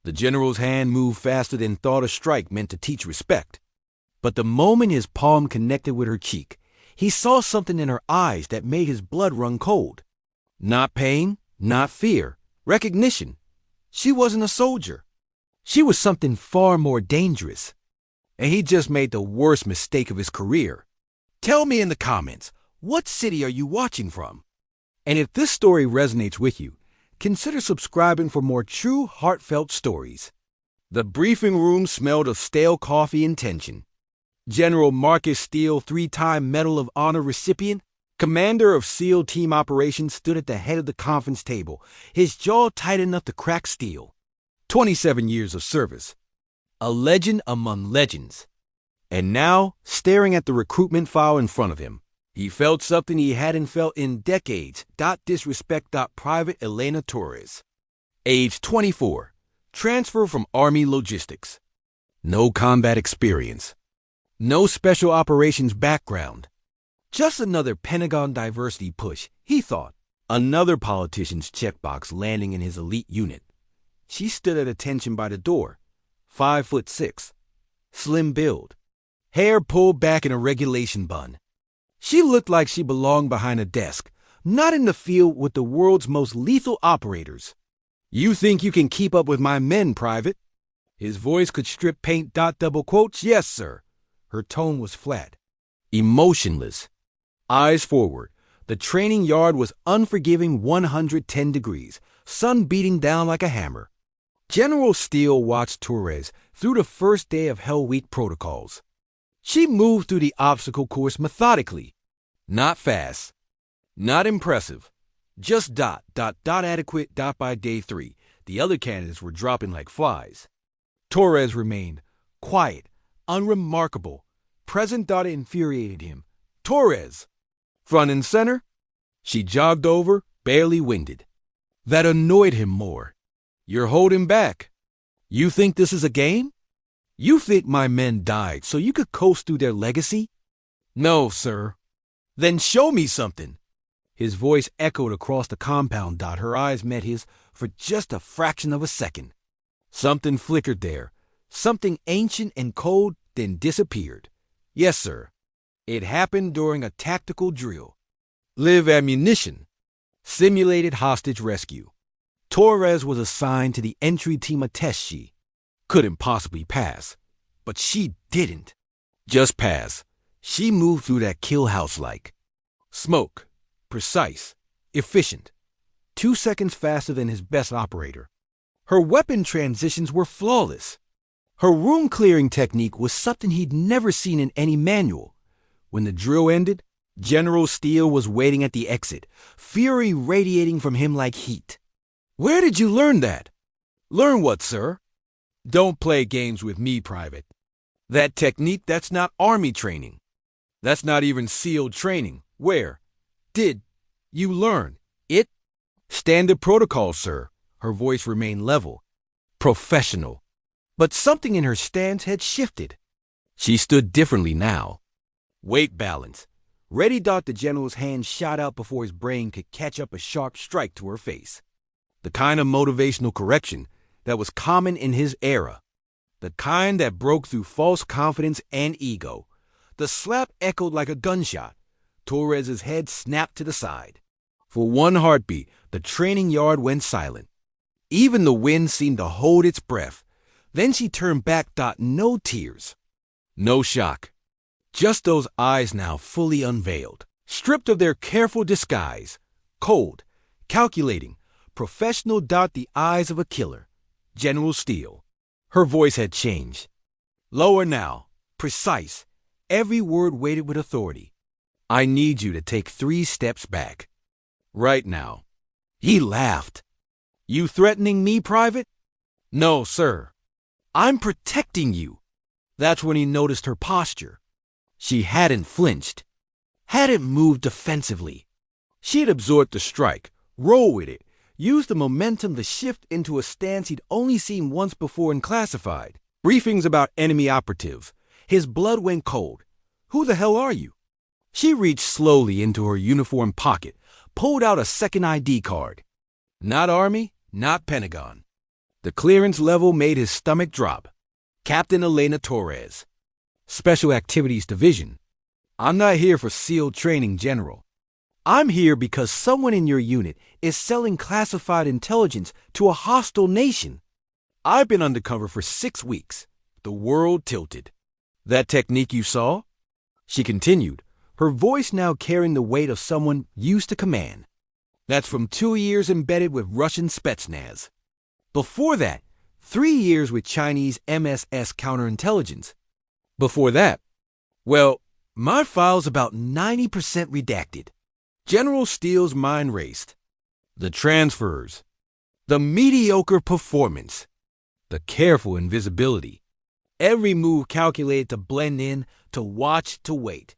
The general's hand moved faster than thought a strike meant to teach respect. But the moment his palm connected with her cheek, he saw something in her eyes that made his blood run cold. Not pain, not fear, recognition. She wasn't a soldier. She was something far more dangerous. And he just made the worst mistake of his career. Tell me in the comments, what city are you watching from? And if this story resonates with you, consider subscribing for more true, heartfelt stories. The briefing room smelled of stale coffee and tension. General Marcus Steele, 3-time Medal of Honor recipient, commander of SEAL Team Operations, stood at the head of the conference table, his jaw tight enough to crack steel. 27 years of service. A legend among legends. And now, staring at the recruitment file in front of him, he felt something he hadn't felt in decades. Disrespect. Private Elena Torres. Age 24. Transfer from Army Logistics. No combat experience. No special operations background. Just another Pentagon diversity push, he thought. Another politician's checkbox landing in his elite unit. She stood at attention by the door. 5'6". Slim build. Hair pulled back in a regulation bun. She looked like she belonged behind a desk, not in the field with the world's most lethal operators. You think you can keep up with my men, Private? His voice could strip paint. Double quotes. Yes, sir. Her tone was flat, emotionless. Eyes forward. The training yard was unforgiving 110 degrees, sun beating down like a hammer. General Steele watched Torres through the first day of Hell Week protocols. She moved through the obstacle course methodically. Not fast. Not impressive. Just adequate. By day 3, the other candidates were dropping like flies. Torres remained quiet, unremarkable. Present. Infuriated him. Torres! Front and center? She jogged over, barely winded. That annoyed him more. You're holding back. You think this is a game? You think my men died so you could coast through their legacy? No, sir. Then show me something. His voice echoed across the compound. Her eyes met his for just a fraction of a second. Something flickered there. Something ancient and cold, then disappeared. Yes, sir. It happened during a tactical drill. Live ammunition. Simulated hostage rescue. Torres was assigned to the entry team, a test she couldn't possibly pass. But she didn't just pass. She moved through that kill house like smoke. Precise. Efficient. 2 seconds faster than his best operator. Her weapon transitions were flawless. Her room clearing technique was something he'd never seen in any manual. When the drill ended, General Steele was waiting at the exit, fury radiating from him like heat. Where did you learn that? Learn what, sir? Don't play games with me, Private. That technique, that's not Army training. That's not even SEAL training. Where did you learn it? Standard protocol, sir. Her voice remained level, professional. But something in her stance had shifted. She stood differently now. Weight balance. Ready. The general's hand shot out before his brain could catch up a sharp strike to her face. The kind of motivational correction that was common in his era. The kind that broke through false confidence and ego. The slap echoed like a gunshot. Torres's head snapped to the side. For one heartbeat, the training yard went silent. Even the wind seemed to hold its breath. Then she turned back. No tears. No shock. Just those eyes now fully unveiled, stripped of their careful disguise. Cold, calculating, professional. The eyes of a killer. General Steele. Her voice had changed. Lower now. Precise. Every word weighted with authority. I need you to take 3 steps back. Right now. He laughed. You threatening me, Private? No, sir. I'm protecting you. That's when he noticed her posture. She hadn't flinched, hadn't moved defensively. She had absorbed the strike, rolled with it, used the momentum to shift into a stance he'd only seen once before in classified briefings about enemy operatives. His blood went cold. Who the hell are you? She reached slowly into her uniform pocket, pulled out a second ID card. Not Army, not Pentagon. The clearance level made his stomach drop. Captain Elena Torres, Special Activities Division. I'm not here for SEAL training, General. I'm here because someone in your unit is selling classified intelligence to a hostile nation. I've been undercover for 6 weeks. The world tilted. That technique you saw? She continued, her voice now carrying the weight of someone used to command. That's from 2 years embedded with Russian Spetsnaz. Before that, 3 years with Chinese MSS counterintelligence. Before that, well, my file's about 90% redacted. General Steele's mind raced. The transfers. The mediocre performance. The careful invisibility. Every move calculated to blend in, to watch, to wait.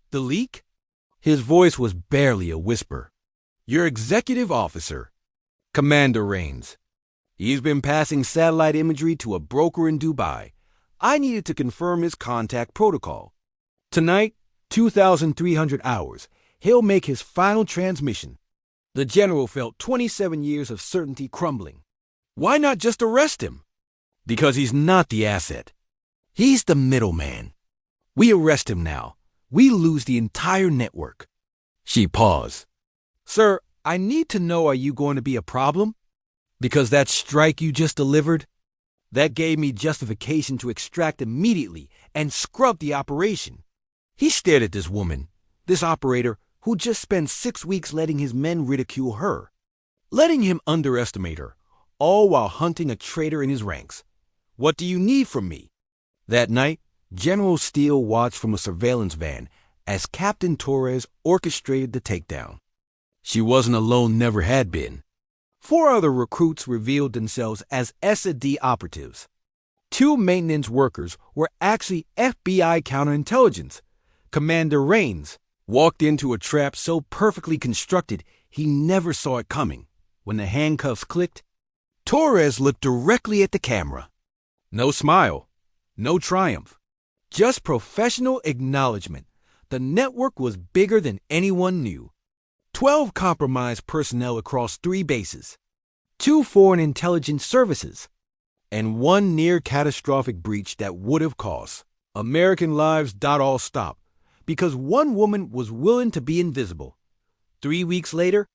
The leak? His voice was barely a whisper. Your executive officer, Commander Rains. He's been passing satellite imagery to a broker in Dubai. I needed to confirm his contact protocol. Tonight, 2,300 hours, he'll make his final transmission. The general felt 27 years of certainty crumbling. Why not just arrest him? Because he's not the asset. He's the middleman. We arrest him now. We lose the entire network. She paused. Sir, I need to know, are you going to be a problem? Because that strike you just delivered? That gave me justification to extract immediately and scrub the operation. He stared at this woman, this operator, who just spent 6 weeks letting his men ridicule her, letting him underestimate her, all while hunting a traitor in his ranks. What do you need from me? That night, General Steele watched from a surveillance van as Captain Torres orchestrated the takedown. She wasn't alone, never had been. 4 other recruits revealed themselves as SD operatives. 2 maintenance workers were actually FBI counterintelligence. Commander Rains walked into a trap so perfectly constructed he never saw it coming. When the handcuffs clicked, Torres looked directly at the camera. No smile, no triumph, just professional acknowledgement. The network was bigger than anyone knew. 12 compromised personnel across 3 bases, 2 foreign intelligence services, and 1 near-catastrophic breach that would have cost American lives. All stopped because 1 woman was willing to be invisible. 3 weeks later,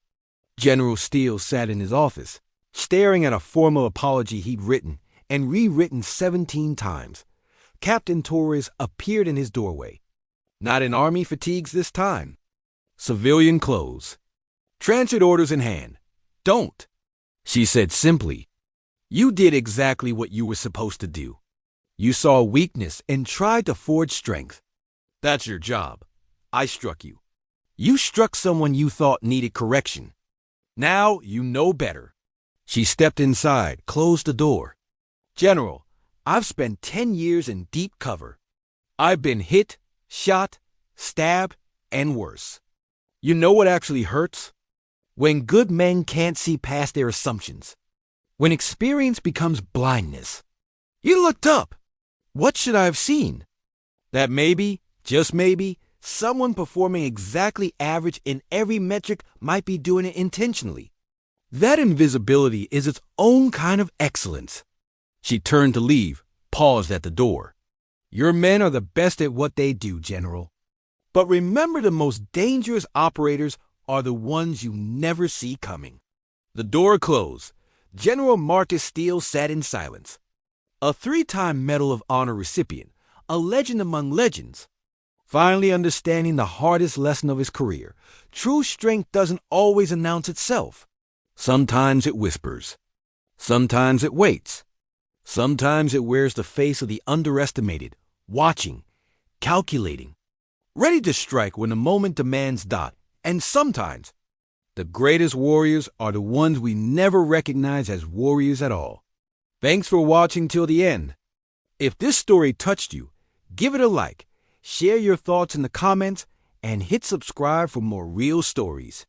General Steele sat in his office, staring at a formal apology he'd written and rewritten 17 times. Captain Torres appeared in his doorway. Not in army fatigues this time. Civilian clothes. Transit orders in hand. Don't. She said simply. You did exactly what you were supposed to do. You saw weakness and tried to forge strength. That's your job. I struck you. You struck someone you thought needed correction. Now you know better. She stepped inside, closed the door. General, I've spent 10 years in deep cover. I've been hit, shot, stabbed, and worse. You know what actually hurts? When good men can't see past their assumptions. When experience becomes blindness. You looked up. What should I have seen? That maybe, just maybe, someone performing exactly average in every metric might be doing it intentionally. That invisibility is its own kind of excellence. She turned to leave, paused at the door. Your men are the best at what they do, General. But remember, the most dangerous operators are the ones you never see coming. The door closed. General Marcus Steele sat in silence. A 3-time Medal of Honor recipient, a legend among legends. Finally understanding the hardest lesson of his career, true strength doesn't always announce itself. Sometimes it whispers. Sometimes it waits. Sometimes it wears the face of the underestimated, watching, calculating, ready to strike when the moment demands dot. And sometimes, the greatest warriors are the ones we never recognize as warriors at all. Thanks for watching till the end. If this story touched you, give it a like, share your thoughts in the comments, and hit subscribe for more real stories.